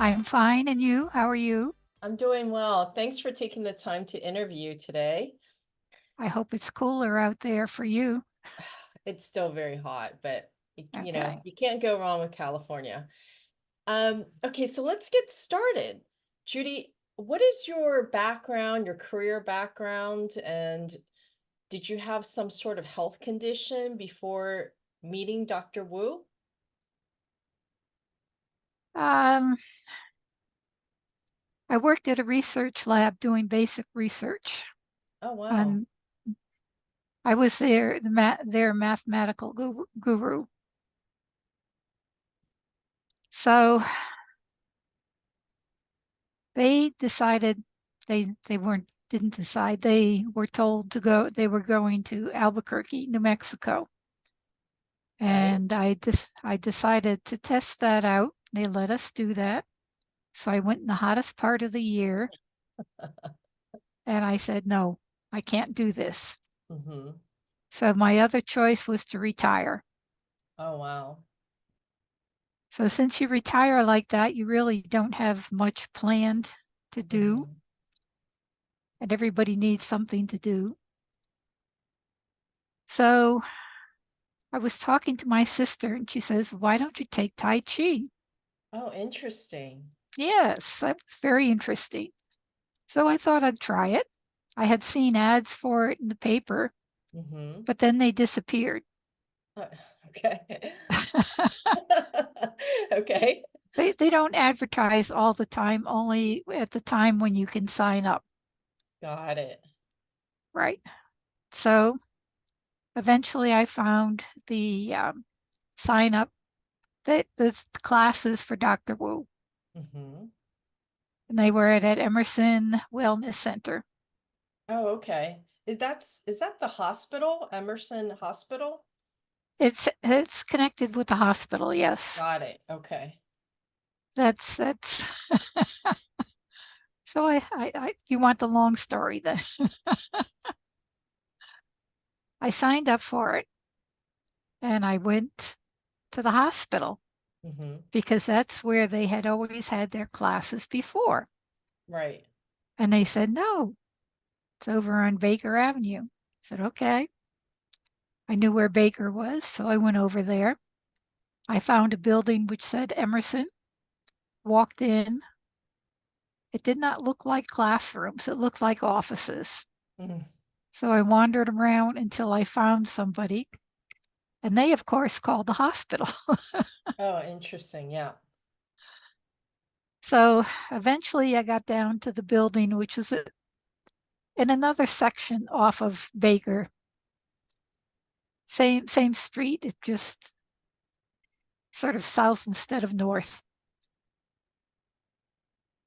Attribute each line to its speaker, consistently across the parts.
Speaker 1: I'm fine, and you? How are you?
Speaker 2: I'm doing well. Thanks for taking the time to interview today.
Speaker 1: I hope it's cooler out there for you.
Speaker 2: It's still very hot, but
Speaker 1: Okay.
Speaker 2: you can't go wrong with California. Okay, so let's get started. Judy, what is your background, your career background, and did you have some sort of health condition before meeting Dr. Wu?
Speaker 1: Um, I worked at a research lab doing basic research.
Speaker 2: Oh, wow.
Speaker 1: On I was their mathematical guru. So they decided they weren't didn't decide. They were told to go. They were going to Albuquerque, New Mexico,
Speaker 2: Okay.
Speaker 1: and I decided to test that out. They let us do that. So I went in the hottest part of the year and I said, no, I can't do this.
Speaker 2: Mm-hmm.
Speaker 1: So my other choice was to retire.
Speaker 2: Oh, wow.
Speaker 1: So since you retire like that, you really don't have much planned to do,
Speaker 2: Mm-hmm.
Speaker 1: and everybody needs something to do. So I was talking to my sister, and she says, why don't you take Tai Chi?
Speaker 2: Oh, interesting.
Speaker 1: Yes, that was very interesting. So I thought I'd try it. I had seen ads for it in the paper,
Speaker 2: Mm-hmm.
Speaker 1: but then they disappeared.
Speaker 2: Uh, okay. Okay.
Speaker 1: They don't advertise all the time, only at the time when you can sign up,
Speaker 2: Got it.
Speaker 1: right? So eventually I found the sign up, the classes for Dr. Wu,
Speaker 2: Mhm.
Speaker 1: and they were at Emerson Wellness Center.
Speaker 2: Oh, okay. Is that the hospital, Emerson Hospital?
Speaker 1: It's connected with the hospital, yes.
Speaker 2: Got it. Okay.
Speaker 1: That's so you want the long story then. I signed up for it and I went to the hospital
Speaker 2: Mhm.
Speaker 1: because that's where they had always had their classes before.
Speaker 2: Right.
Speaker 1: And they said, no, it's over on Baker Avenue. I said, okay. I knew where Baker was, so I went over there. I found a building which said Emerson, walked in. It did not look like classrooms, it looked like offices.
Speaker 2: Mhm.
Speaker 1: So I wandered around until I found somebody, and they, of course, called the hospital.
Speaker 2: Oh, interesting. Yeah.
Speaker 1: So eventually I got down to the building, which is in another section off of Baker. Same street, it just sort of south instead of north.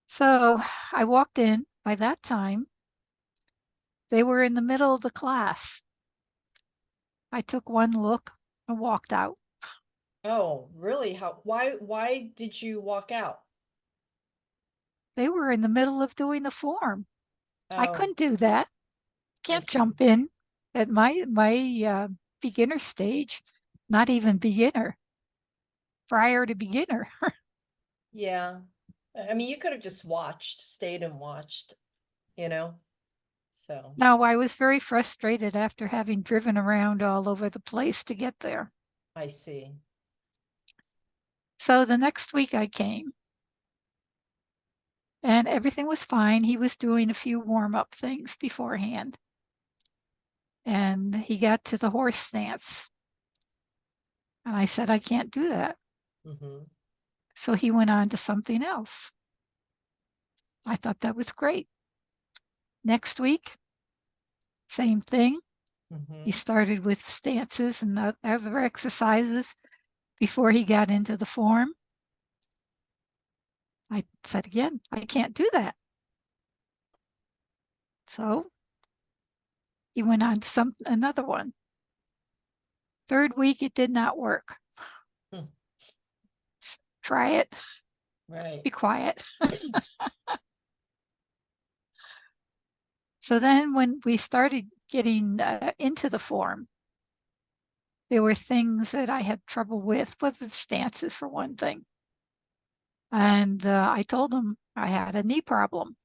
Speaker 1: So I walked in. By that time, they were in the middle of the class. I took one look and walked out.
Speaker 2: Oh, really? Why did you walk out?
Speaker 1: They were in the middle of doing the form. I
Speaker 2: Oh,
Speaker 1: couldn't do that.
Speaker 2: I
Speaker 1: Can't
Speaker 2: see.
Speaker 1: jump in at my beginner stage. Not even beginner. Prior to beginner.
Speaker 2: Yeah. I mean, you could have just stayed and watched, you know? So,
Speaker 1: No, I was very frustrated after having driven around all over the place to get there.
Speaker 2: I see.
Speaker 1: So the next week I came and everything was fine. He was doing a few warm up things beforehand. And he got to the horse stance. And I said, I can't do that.
Speaker 2: Mhm.
Speaker 1: So he went on to something else. I thought that was great. Next week, same thing. He
Speaker 2: Mhm.
Speaker 1: started with stances and other exercises before he got into the form. I said again, I can't do that. So he went on to another one. Third week, it did not work.
Speaker 2: Hmm.
Speaker 1: Try it.
Speaker 2: Right.
Speaker 1: Be quiet. So then when we started getting into the form, there were things that I had trouble with the stances for one thing. And I told him I had a knee problem.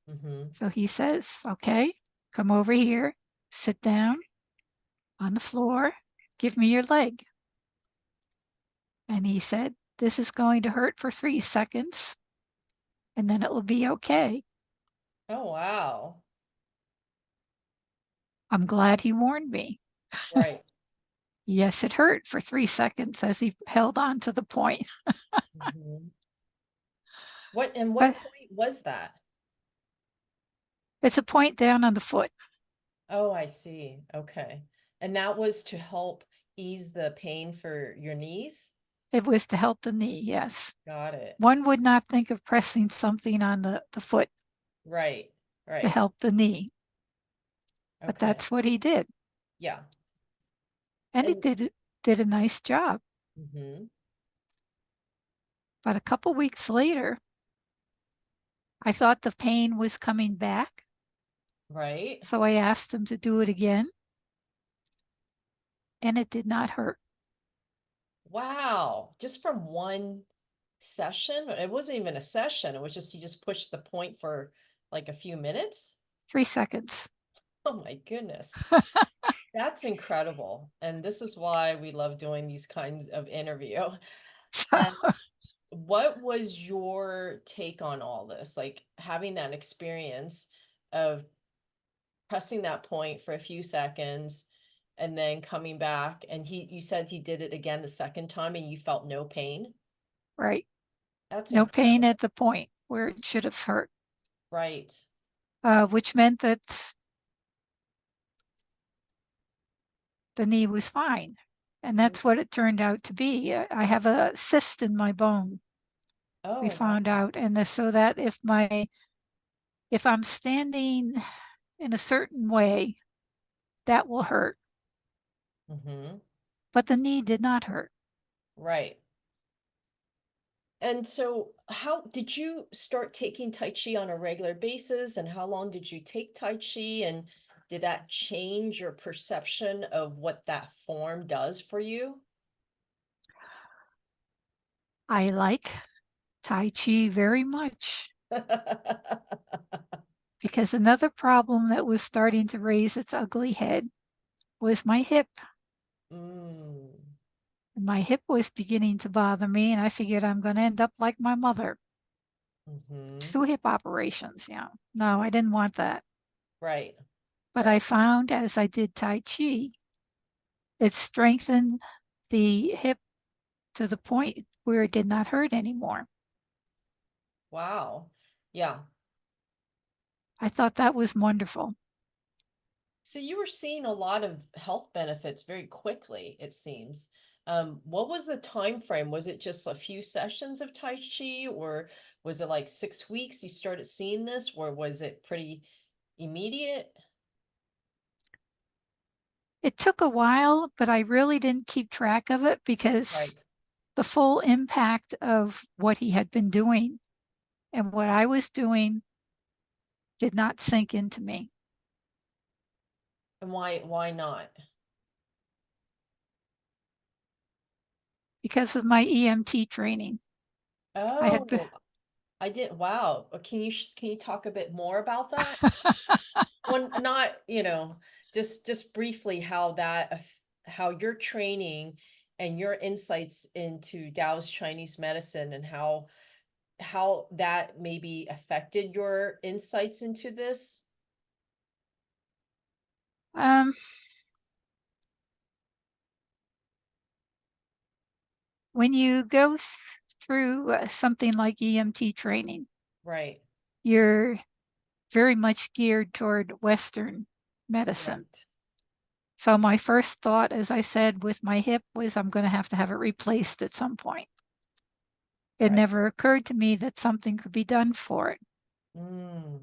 Speaker 2: Mm-hmm.
Speaker 1: So he says, okay, come over here, sit down on the floor, give me your leg. And he said, this is going to hurt for 3 seconds and then it will be okay.
Speaker 2: Oh, wow.
Speaker 1: I'm glad he warned me.
Speaker 2: Right.
Speaker 1: Yes, it hurt for 3 seconds as he held on to the point.
Speaker 2: Mm-hmm. What
Speaker 1: But
Speaker 2: point was that?
Speaker 1: it's a point down on the foot.
Speaker 2: Oh, I see. Okay. And that was to help ease the pain for your knees?
Speaker 1: It was to help the knee, yes.
Speaker 2: Got it.
Speaker 1: One would not think of pressing something on the foot
Speaker 2: Right.
Speaker 1: to
Speaker 2: Right.
Speaker 1: help the knee, but
Speaker 2: Okay.
Speaker 1: that's what he did.
Speaker 2: Yeah.
Speaker 1: And he
Speaker 2: And
Speaker 1: did a nice job.
Speaker 2: hmm
Speaker 1: But a couple weeks later, I thought the pain was coming back.
Speaker 2: right.
Speaker 1: So I asked him to do it again, and it did not hurt.
Speaker 2: Wow. Just from one session? It wasn't even a session. It was just you just pushed the point for like a few minutes.
Speaker 1: 3 seconds.
Speaker 2: Oh my goodness. That's incredible. And this is why we love doing these kinds of interview.
Speaker 1: So,
Speaker 2: And what was your take on all this? Like having that experience of pressing that point for a few seconds and then coming back and you said he did it again the second time and you felt no pain?
Speaker 1: right.
Speaker 2: That's
Speaker 1: No pain
Speaker 2: incredible.
Speaker 1: at the point where it should have hurt,
Speaker 2: Right.
Speaker 1: which meant that the knee was fine. And
Speaker 2: Mm.
Speaker 1: that's what it turned out to be. I have a cyst in my bone, we
Speaker 2: Oh,
Speaker 1: found
Speaker 2: wow.
Speaker 1: out. And so that if I'm standing in a certain way, that will hurt.
Speaker 2: Mm-hmm.
Speaker 1: But the knee did not hurt.
Speaker 2: Right. And so, how did you start taking Tai Chi on a regular basis? And how long did you take Tai Chi? And did that change your perception of what that form does for you?
Speaker 1: I like Tai Chi very much because another problem that was starting to raise its ugly head was my hip.
Speaker 2: Mm,
Speaker 1: My hip was beginning to bother me, and I figured I'm going to end up like my mother.
Speaker 2: hmm
Speaker 1: 2 hip operations, No, I didn't want that.
Speaker 2: Right.
Speaker 1: But I
Speaker 2: Right.
Speaker 1: found as I did Tai Chi, it strengthened the hip to the point where it did not hurt anymore.
Speaker 2: Wow. Yeah.
Speaker 1: I thought that was wonderful.
Speaker 2: So you were seeing a lot of health benefits very quickly, it seems. What was the time frame? Was it just a few sessions of Tai Chi, or was it like 6 weeks you started seeing this, or was it pretty immediate?
Speaker 1: It took a while, but I really didn't keep track of it because
Speaker 2: Right.
Speaker 1: the full impact of what he had been doing and what I was doing did not sink into me
Speaker 2: And why not?
Speaker 1: because of my EMT training. I had been,
Speaker 2: Oh, I didn't. Wow. Can you talk a bit more about that? Well, not, just briefly how how your training and your insights into Taoist Chinese medicine and how that maybe affected your insights into this.
Speaker 1: um, when you go through something like EMT training,
Speaker 2: Right.
Speaker 1: you're very much geared toward Western medicine.
Speaker 2: Right.
Speaker 1: So my first thought, as I said, with my hip was I'm going to have it replaced at some point. It
Speaker 2: Right.
Speaker 1: never occurred to me that something could be done for it.
Speaker 2: Mm.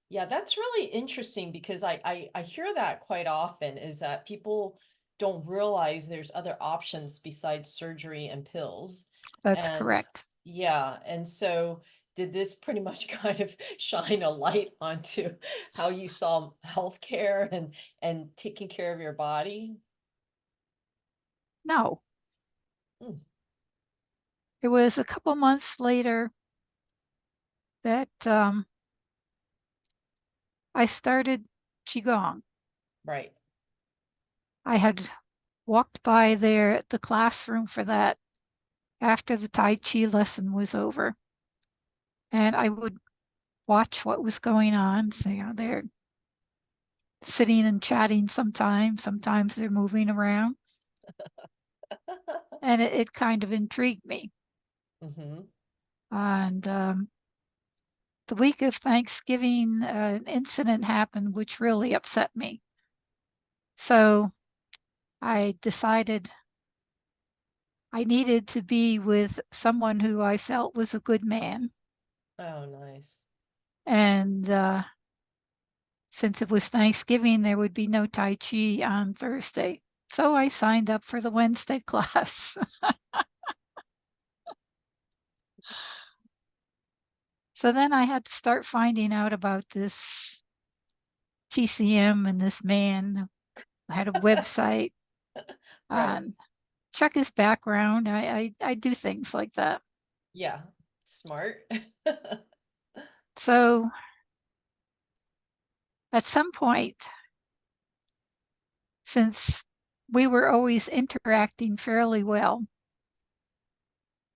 Speaker 2: Yeah, that's really interesting because I hear that quite often is that people don't realize there's other options besides surgery and pills.
Speaker 1: That's
Speaker 2: And
Speaker 1: correct.
Speaker 2: yeah, and so did this pretty much kind of shine a light onto how you saw healthcare and taking care of your body?
Speaker 1: No,
Speaker 2: Mm,
Speaker 1: It was a couple months later that I started Qigong.
Speaker 2: Right.
Speaker 1: I had walked by the classroom for that after the Tai Chi lesson was over, and I would watch what was going on. So, they're sitting and chatting sometimes they're moving around, and it kind of intrigued me.
Speaker 2: Mm-hmm.
Speaker 1: And the week of Thanksgiving, an incident happened which really upset me. So I decided I needed to be with someone who I felt was a good man.
Speaker 2: Oh, nice.
Speaker 1: And since it was Thanksgiving, there would be no Tai Chi on Thursday. So I signed up for the Wednesday class. So then I had to start finding out about this TCM and this man. I had a website
Speaker 2: Right.
Speaker 1: and check his background. I do things like that.
Speaker 2: Yeah. Smart.
Speaker 1: So at some point, since we were always interacting fairly well,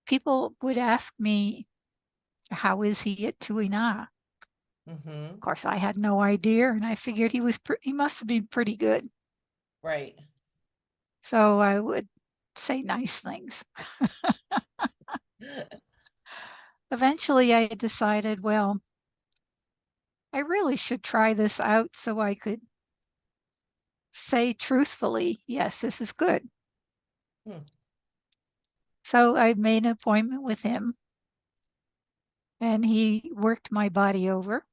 Speaker 1: people would ask me, how is he at Tuina?
Speaker 2: Mm-hmm.
Speaker 1: Of course, I had no idea, and I figured he must have been pretty good.
Speaker 2: Right.
Speaker 1: So I would say nice things. Eventually, I decided, well, I really should try this out so I could say truthfully, yes, this is good.
Speaker 2: Hmm.
Speaker 1: So I made an appointment with him, and he worked my body over.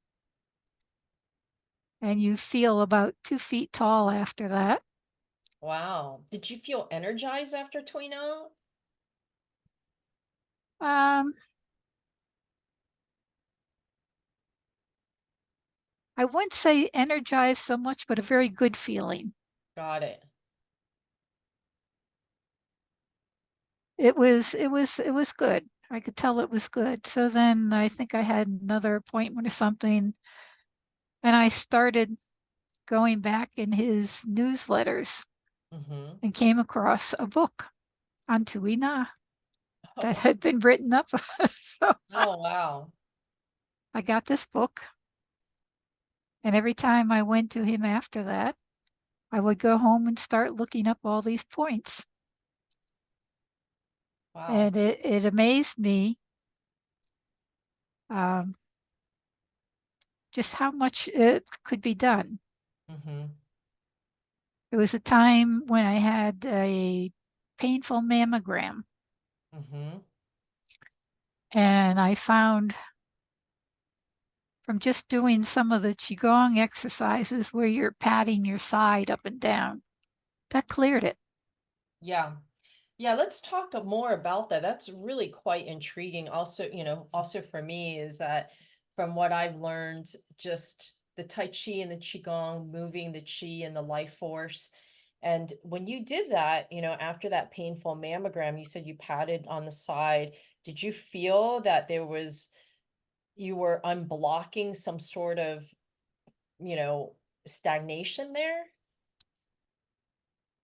Speaker 1: And you feel about 2 feet tall after that.
Speaker 2: Wow. Did you feel energized after Twino?
Speaker 1: Um, I wouldn't say energized so much, but a very good feeling.
Speaker 2: Got it.
Speaker 1: It was good. I could tell it was good. So then I think I had another appointment or something, and I started going back in his newsletters
Speaker 2: Mm-hmm.
Speaker 1: and came across a book on Tuina that
Speaker 2: Oh,
Speaker 1: had been written up. So
Speaker 2: oh, wow.
Speaker 1: I got this book, and every time I went to him after that, I would go home and start looking up all these points.
Speaker 2: Wow.
Speaker 1: And it amazed me um, just how much it could be done.
Speaker 2: Mm-hmm.
Speaker 1: It was a time when I had a painful mammogram,
Speaker 2: Mm-hmm.
Speaker 1: and I found from just doing some of the Qigong exercises where you're patting your side up and down, that cleared it.
Speaker 2: Yeah. Yeah, let's talk more about that. That's really quite intriguing. Also, also for me is that from what I've learned, just the Tai Chi and the Qigong, moving the Qi and the life force. And when you did that, after that painful mammogram, you said you patted on the side. Did you feel that you were unblocking some sort of, you know, stagnation there?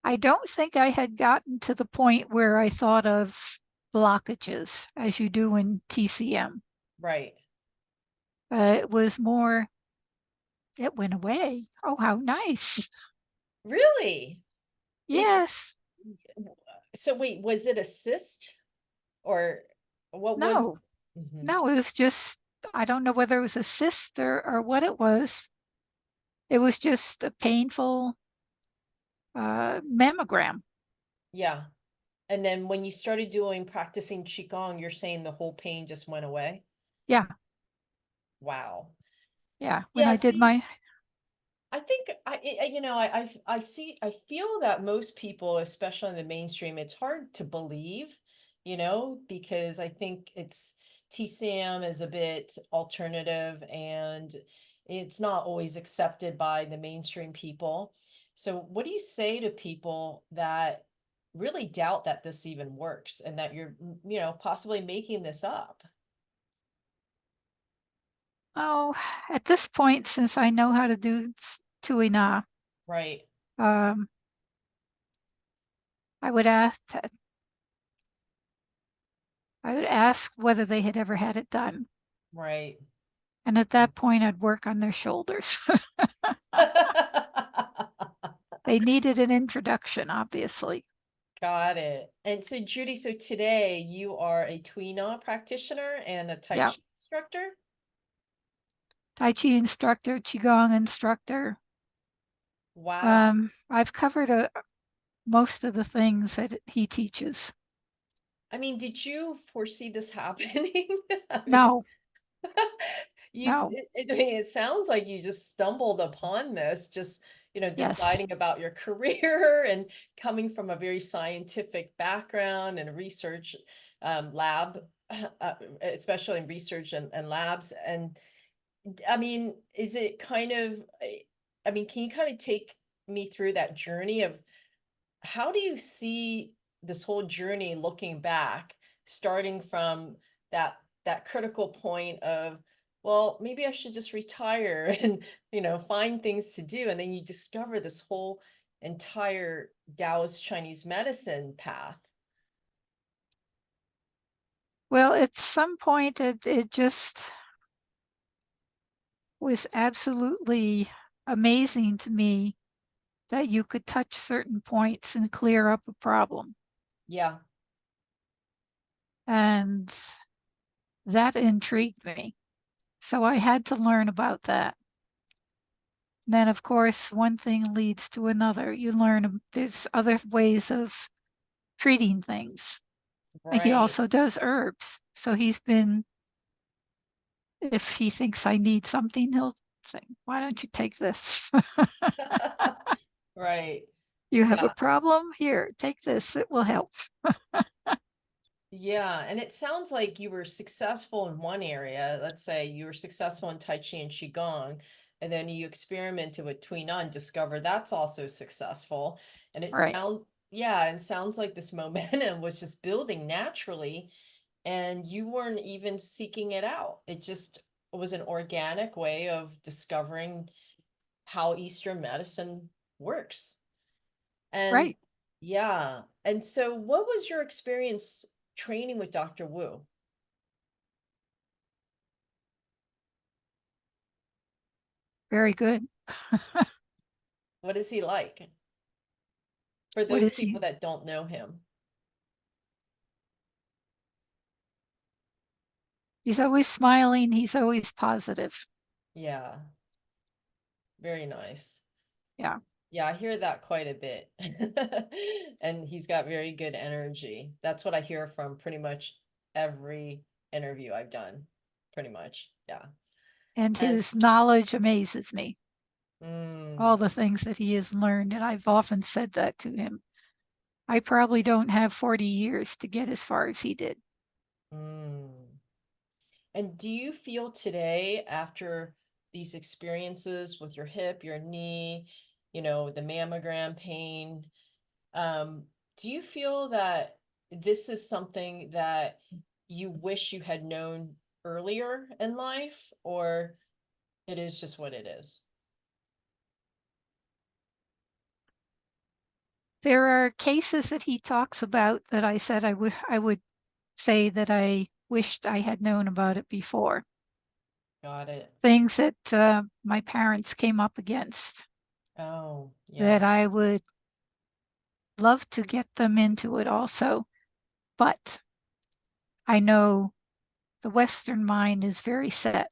Speaker 1: I don't think I had gotten to the point where I thought of blockages as you do in TCM.
Speaker 2: Right.
Speaker 1: It was more, it went away. Oh, how nice.
Speaker 2: Really? It
Speaker 1: Yes.
Speaker 2: so wait, was it a cyst or what was?
Speaker 1: No,
Speaker 2: Mhm.
Speaker 1: no, it was just, I don't know whether it was a cyst or what it was. It was just a painful mammogram.
Speaker 2: Yeah. And then when you started practicing Qigong, you're saying the whole pain just went away?
Speaker 1: Yeah,
Speaker 2: Wow.
Speaker 1: yeah. When
Speaker 2: Yeah,
Speaker 1: I did
Speaker 2: see,
Speaker 1: my,
Speaker 2: I think I see, I feel that most people, especially in the mainstream, it's hard to believe, because I think TCM is a bit alternative and it's not always accepted by the mainstream people. So what do you say to people that really doubt that this even works and that you're, possibly making this up.
Speaker 1: Oh, at this point, since I know how to do Tui Na,
Speaker 2: Right,
Speaker 1: um, I would ask, whether they had ever had it done.
Speaker 2: right.
Speaker 1: And at that point, I'd work on their shoulders. They needed an introduction, obviously.
Speaker 2: Got it. And so, Judy, so today you are a Tuina practitioner and a Tai
Speaker 1: Yeah.
Speaker 2: Chi instructor?
Speaker 1: Tai Chi instructor, Qigong instructor.
Speaker 2: Wow.
Speaker 1: I've covered most of the things that he teaches.
Speaker 2: I mean, did you foresee this happening? I mean,
Speaker 1: No, no,
Speaker 2: I mean, it sounds like you just stumbled upon this, just,
Speaker 1: yes,
Speaker 2: deciding about your career and coming from a very scientific background and research lab, especially in research and labs. And I mean, is it kind of, I mean, can you kind of take me through that journey of how do you see this whole journey looking back, starting from that that critical point of, well, maybe I should just retire and, find things to do, and then you discover this whole entire Taoist Chinese medicine path.
Speaker 1: well, at some point, it just was absolutely amazing to me that you could touch certain points and clear up a problem.
Speaker 2: Yeah,
Speaker 1: And that intrigued me. So I had to learn about that. Then, of course, one thing leads to another. You learn there's other ways of treating things. He
Speaker 2: right.
Speaker 1: also does herbs. So he's been, if he thinks I need something, he'll say, why don't you take this?
Speaker 2: Right.
Speaker 1: You have a
Speaker 2: Yeah.
Speaker 1: problem? Here, take this. It will help.
Speaker 2: Yeah, and it sounds like you were successful in one area. Let's say you were successful in Tai Chi and Qigong, and then you experimented with Tui Na and discovered that's also successful. And
Speaker 1: Right,
Speaker 2: yeah, and sounds like this momentum was just building naturally, and you weren't even seeking it out. It just was an organic way of discovering how Eastern medicine works. And
Speaker 1: right.
Speaker 2: yeah, and so what was your experience training with Dr. Wu?
Speaker 1: Very good.
Speaker 2: What is he like? For
Speaker 1: What
Speaker 2: those
Speaker 1: is
Speaker 2: people
Speaker 1: he?
Speaker 2: that don't know him.
Speaker 1: He's always smiling. He's always positive.
Speaker 2: Yeah, very nice.
Speaker 1: Yeah.
Speaker 2: Yeah, I hear that quite a bit. And he's got very good energy. That's what I hear from pretty much every interview I've done, pretty much. Yeah.
Speaker 1: And
Speaker 2: And
Speaker 1: his knowledge amazes me. All
Speaker 2: mm,
Speaker 1: the things that he has learned. And I've often said that to him. I probably don't have 40 years to get as far as he did.
Speaker 2: mm. And do you feel today, after these experiences with your hip, your knee, the mammogram pain, um, do you feel that this is something that you wish you had known earlier in life, or it is just what it is?
Speaker 1: There are cases that he talks about that I said I would say that I wished I had known about it before.
Speaker 2: Got it.
Speaker 1: Things that my parents came up against
Speaker 2: Oh,
Speaker 1: that
Speaker 2: yeah,
Speaker 1: I would love to get them into it also. But I know the Western mind is very set.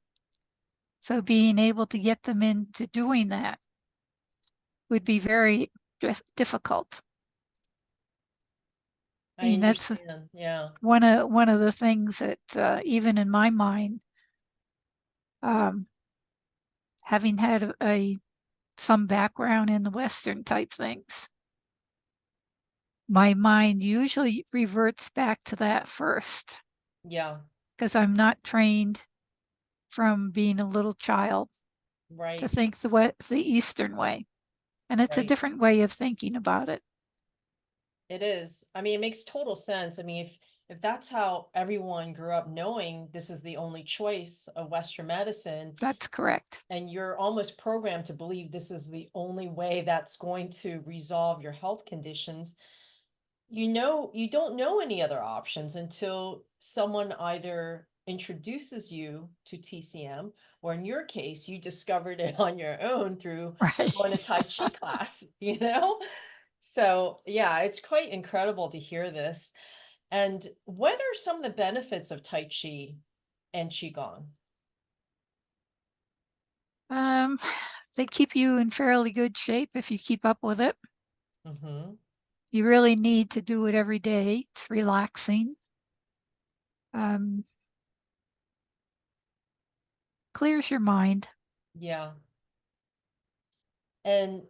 Speaker 1: So being able to get them into doing that would be very difficult. I
Speaker 2: I
Speaker 1: mean, that's
Speaker 2: understand. Yeah,
Speaker 1: one of the things that even in my mind, um, having had some background in the Western type things, my mind usually reverts back to that first
Speaker 2: yeah,
Speaker 1: because I'm not trained from being a little child to
Speaker 2: right,
Speaker 1: think the Eastern way, and it's a
Speaker 2: right.
Speaker 1: different way of thinking about it.
Speaker 2: It is. I mean, it makes total sense. I mean, if that's how everyone grew up knowing this is the only choice of Western medicine,
Speaker 1: That's correct.
Speaker 2: and you're almost programmed to believe this is the only way that's going to resolve your health conditions, you don't know any other options until someone either introduces you to TCM, or in your case, you discovered it on your own through
Speaker 1: Right.
Speaker 2: going to Tai Chi class, you know? So, yeah, it's quite incredible to hear this. And what are some of the benefits of Tai Chi and Qigong?
Speaker 1: Um, they keep you in fairly good shape if you keep up with it.
Speaker 2: Mm-hmm.
Speaker 1: You really need to do it every day. It's relaxing. Um, clears your mind.
Speaker 2: Yeah. And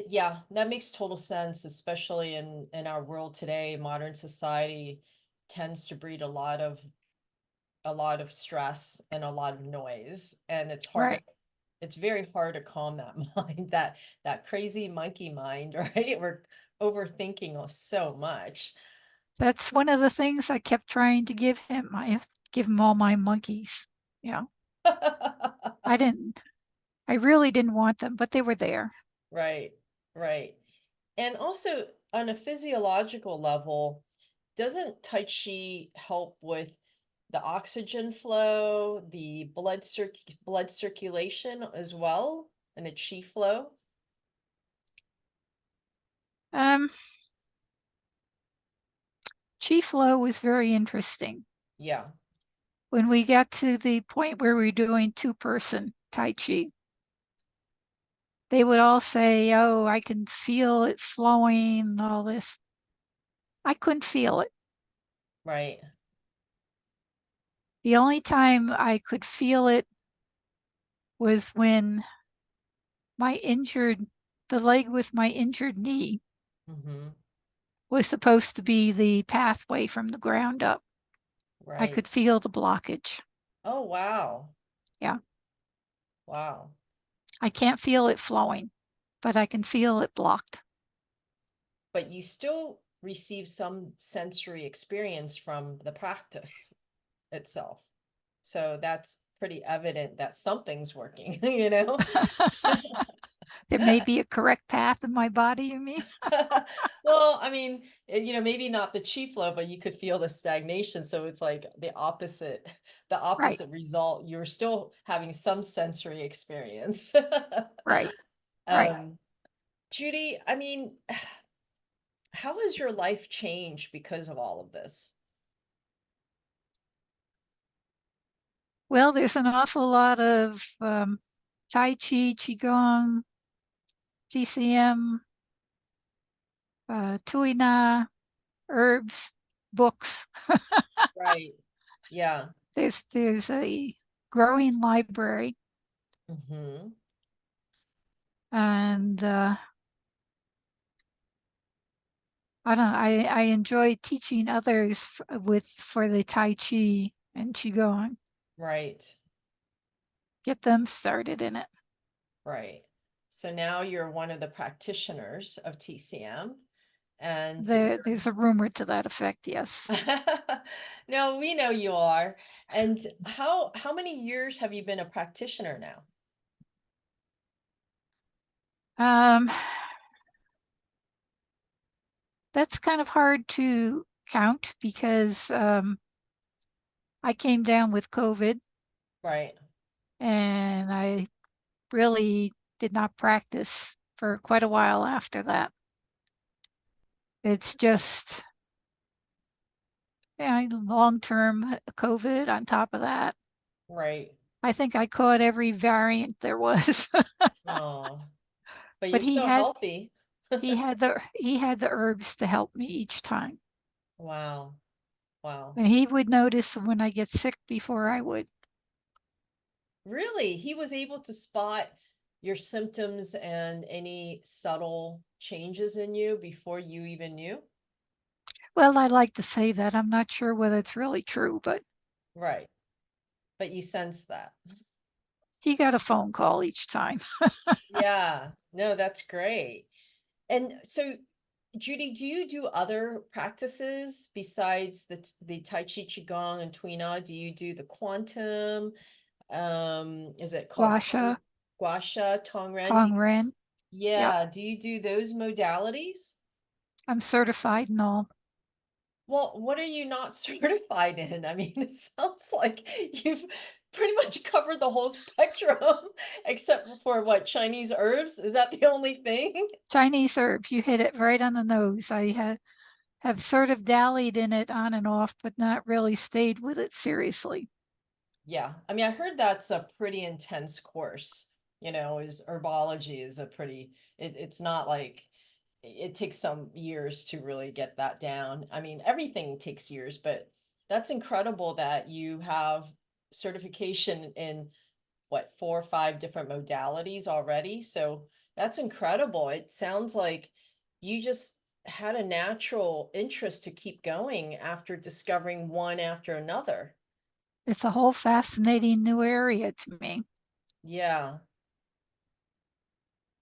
Speaker 2: yeah, that makes total sense, especially in our world today. Modern society tends to breed a lot of stress and a lot of noise, and
Speaker 1: Right.
Speaker 2: it's very hard to calm that mind, that crazy monkey mind, right? We're overthinking so much.
Speaker 1: That's one of the things I kept trying to give him. I give him all my monkeys. Yeah. I didn't, I really didn't want them, but they were there.
Speaker 2: Right, right. And also on a physiological level, doesn't Tai Chi help with the oxygen flow, the blood circulation as well, and the chi flow?
Speaker 1: Um, Chi flow was very interesting.
Speaker 2: Yeah,
Speaker 1: When we got to the point where we were doing two-person Tai Chi, they would all say, "Oh, I can feel it flowing," and all this. I couldn't feel it.
Speaker 2: right.
Speaker 1: The only time I could feel it was when my injured, the leg with my injured knee
Speaker 2: Mm-hmm.
Speaker 1: was supposed to be the pathway from the ground up. I
Speaker 2: Right.
Speaker 1: could feel the blockage.
Speaker 2: Oh, wow.
Speaker 1: Yeah.
Speaker 2: Wow.
Speaker 1: I can't feel it flowing, but I can feel it blocked.
Speaker 2: But you still receive some sensory experience from the practice itself. So that's pretty evident that something's working, you know?
Speaker 1: There may be a correct path in my body, you mean?
Speaker 2: Well, I mean, maybe not the chi flow, but you could feel the stagnation. So it's like the
Speaker 1: Right,
Speaker 2: opposite result. You're still having some sensory experience.
Speaker 1: right, right.
Speaker 2: Um, Judy, I mean, how has your life changed because of all of this?
Speaker 1: Well, there's an awful lot of Tai Chi, Qigong, TCM, Tuina, herbs, books.
Speaker 2: Right. Yeah.
Speaker 1: There's a growing library,
Speaker 2: Hmm.
Speaker 1: and I don't know, I enjoy teaching others with for the Tai Chi and Qigong,
Speaker 2: Right.
Speaker 1: get them started in it.
Speaker 2: Right. So now you're one of the practitioners of TCM, and
Speaker 1: There's a rumor to that effect, yes.
Speaker 2: no, we know you are. And how many years have you been a practitioner now?
Speaker 1: Um, that's kind of hard to count because I came down with COVID
Speaker 2: Right.
Speaker 1: and I really did not practice for quite a while after that. It's just, yeah, long term COVID on top of that.
Speaker 2: Right.
Speaker 1: I think I caught every variant there was.
Speaker 2: Oh, but
Speaker 1: But
Speaker 2: you're still healthy.
Speaker 1: he had the herbs to help me each time.
Speaker 2: Wow. Wow.
Speaker 1: And he would notice when I get sick before I would.
Speaker 2: Really? He was able to spot your symptoms and any subtle changes in you before you even knew?
Speaker 1: Well, I like to say that. I'm not sure whether it's really true, but
Speaker 2: Right. But you sense that.
Speaker 1: he got a phone call each time.
Speaker 2: Yeah. No, that's great. And so Judy, do you do other practices besides the Tai Chi Qigong and Tuina? Do you do the quantum? Is it called
Speaker 1: Guasha,
Speaker 2: Gua Sha, Tongren?
Speaker 1: Tongren. Yep.
Speaker 2: Yeah, do you do those modalities?
Speaker 1: I'm certified in all.
Speaker 2: Well, what are you not certified in? I mean, it sounds like you've pretty much covered the whole spectrum, except for what, Chinese herbs? Is that the only thing?
Speaker 1: Chinese herbs, you hit it right on the nose. Have sort of dallied in it on and off, but not really stayed with it seriously.
Speaker 2: Yeah, I mean, I heard that's a pretty intense course, is herbology is a pretty, it's not like it takes some years to really get that down. I mean, everything takes years, but that's incredible that you have certification in what, 4 or 5 different modalities already. So that's incredible. It sounds like you just had a natural interest to keep going after discovering one after another.
Speaker 1: It's a whole fascinating new area to me.
Speaker 2: Yeah,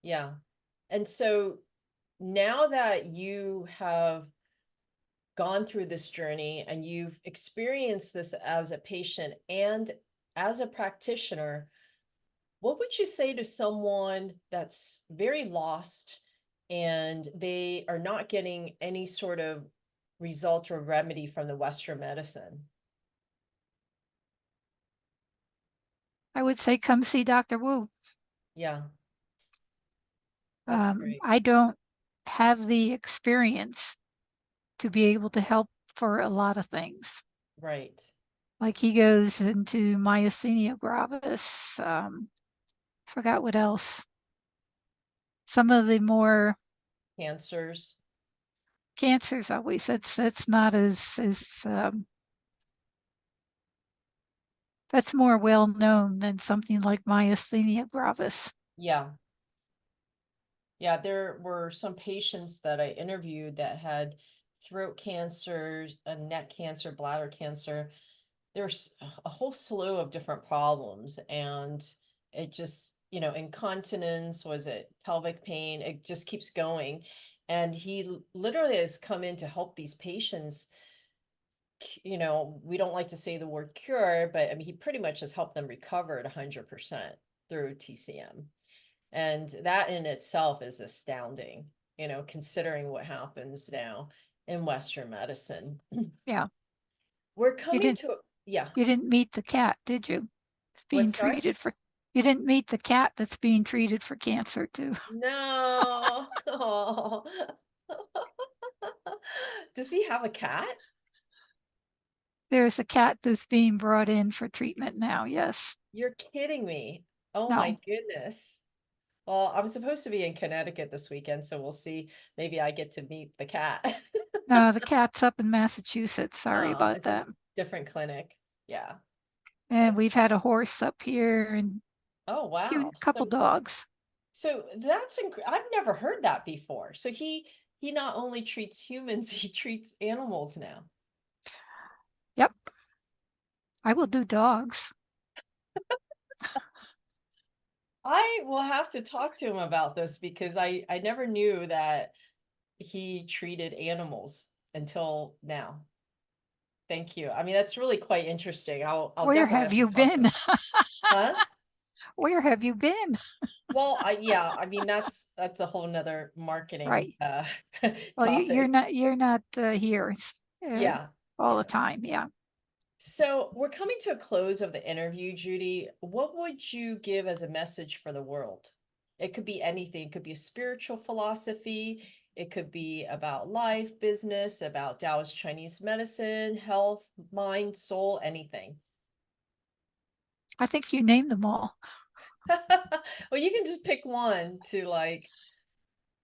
Speaker 2: yeah. And so now that you have gone through this journey and you've experienced this as a patient and as a practitioner, what would you say to someone that's very lost and they are not getting any sort of result or remedy from the Western medicine?
Speaker 1: I would say come see Dr. Wu.
Speaker 2: Yeah, that's great.
Speaker 1: I don't have the experience to be able to help for a lot of things.
Speaker 2: Right.
Speaker 1: Like he goes into myasthenia gravis. Forgot what else. Some of the more
Speaker 2: Cancers.
Speaker 1: cancers, always that's not that's more well known than something like myasthenia gravis.
Speaker 2: Yeah. Yeah, there were some patients that I interviewed that had throat cancer, a neck cancer, bladder cancer. There's a whole slew of different problems, and it just, incontinence, was it pelvic pain? It just keeps going. And he literally has come in to help these patients. We don't like to say the word cure, but I mean, he pretty much has helped them recover at 100% through TCM. And that in itself is astounding, considering what happens now in Western medicine.
Speaker 1: Yeah.
Speaker 2: We're
Speaker 1: You
Speaker 2: coming
Speaker 1: didn't
Speaker 2: to, yeah,
Speaker 1: you didn't meet the cat, did you? It's being
Speaker 2: what's that?
Speaker 1: treated for you didn't meet the cat that's being treated for cancer too.
Speaker 2: No. Oh. Does he have a cat?
Speaker 1: There's a cat that's being brought in for treatment now, yes.
Speaker 2: You're kidding me. Oh my
Speaker 1: No.
Speaker 2: goodness. Well, I'm supposed to be in Connecticut this weekend, so we'll see. Maybe I get to meet the cat.
Speaker 1: No, the cat's up in Massachusetts. Sorry about
Speaker 2: It's a
Speaker 1: that.
Speaker 2: different clinic. Yeah.
Speaker 1: And
Speaker 2: Okay.
Speaker 1: we've had a horse up here and
Speaker 2: Oh,
Speaker 1: a few
Speaker 2: wow.
Speaker 1: couple dogs.
Speaker 2: So I've never heard that before. So he not only treats humans, he treats animals now.
Speaker 1: Yep, I will do dogs.
Speaker 2: I will have to talk to him about this because I never knew that he treated animals until now. Thank you. I mean, that's really quite interesting. I'll
Speaker 1: Where
Speaker 2: definitely
Speaker 1: have
Speaker 2: have to
Speaker 1: you
Speaker 2: talk to
Speaker 1: been?
Speaker 2: him. Huh?
Speaker 1: Where have you been?
Speaker 2: Well, yeah, I mean that's a whole nother marketing
Speaker 1: Right. Well,
Speaker 2: topic.
Speaker 1: you're not here
Speaker 2: Yeah.
Speaker 1: all the
Speaker 2: Yeah.
Speaker 1: time. Yeah.
Speaker 2: So we're coming to a close of the interview, Judy. What would you give as a message for the world? It could be anything. It could be a spiritual philosophy. It could be about life, business, about Taoist Chinese medicine, health, mind, soul, anything.
Speaker 1: I think you named them all.
Speaker 2: Well, you can just pick one to like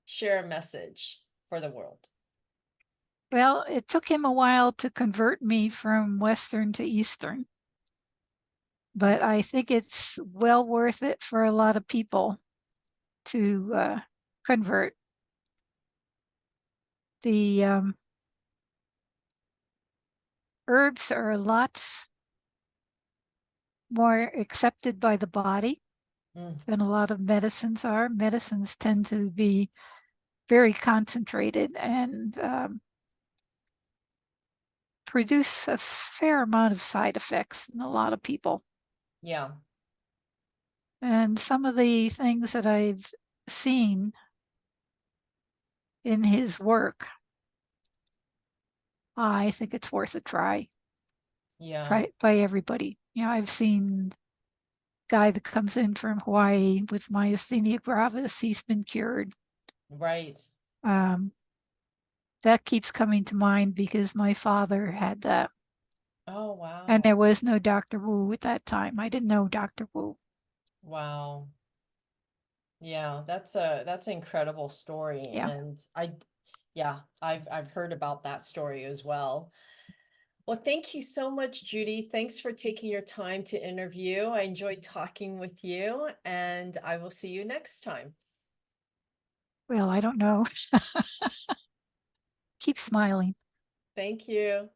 Speaker 2: share a message for the world.
Speaker 1: Well, it took him a while to convert me from Western to Eastern, but I think it's well worth it for a lot of people to convert. The herbs are a lot more accepted by the body
Speaker 2: Mm,
Speaker 1: than a lot of medicines are. Medicines tend to be very concentrated and produce a fair amount of side effects in a lot of people.
Speaker 2: Yeah.
Speaker 1: And some of the things that I've seen in his work, I think it's worth a try
Speaker 2: Yeah.
Speaker 1: by everybody. I've seen a guy that comes in from Hawaii with myasthenia gravis. He's been cured.
Speaker 2: Right.
Speaker 1: Um, that keeps coming to mind because my father had that.
Speaker 2: Oh,
Speaker 1: And there
Speaker 2: wow.
Speaker 1: was no Dr. Wu at that time. I didn't know Dr. Wu.
Speaker 2: Wow. Yeah, that's an incredible story.
Speaker 1: Yeah.
Speaker 2: And yeah, I've heard about that story as well. Well, thank you so much, Judy. Thanks for taking your time to interview. I enjoyed talking with you, and I will see you next time.
Speaker 1: Well, I don't know. Keep smiling.
Speaker 2: Thank you.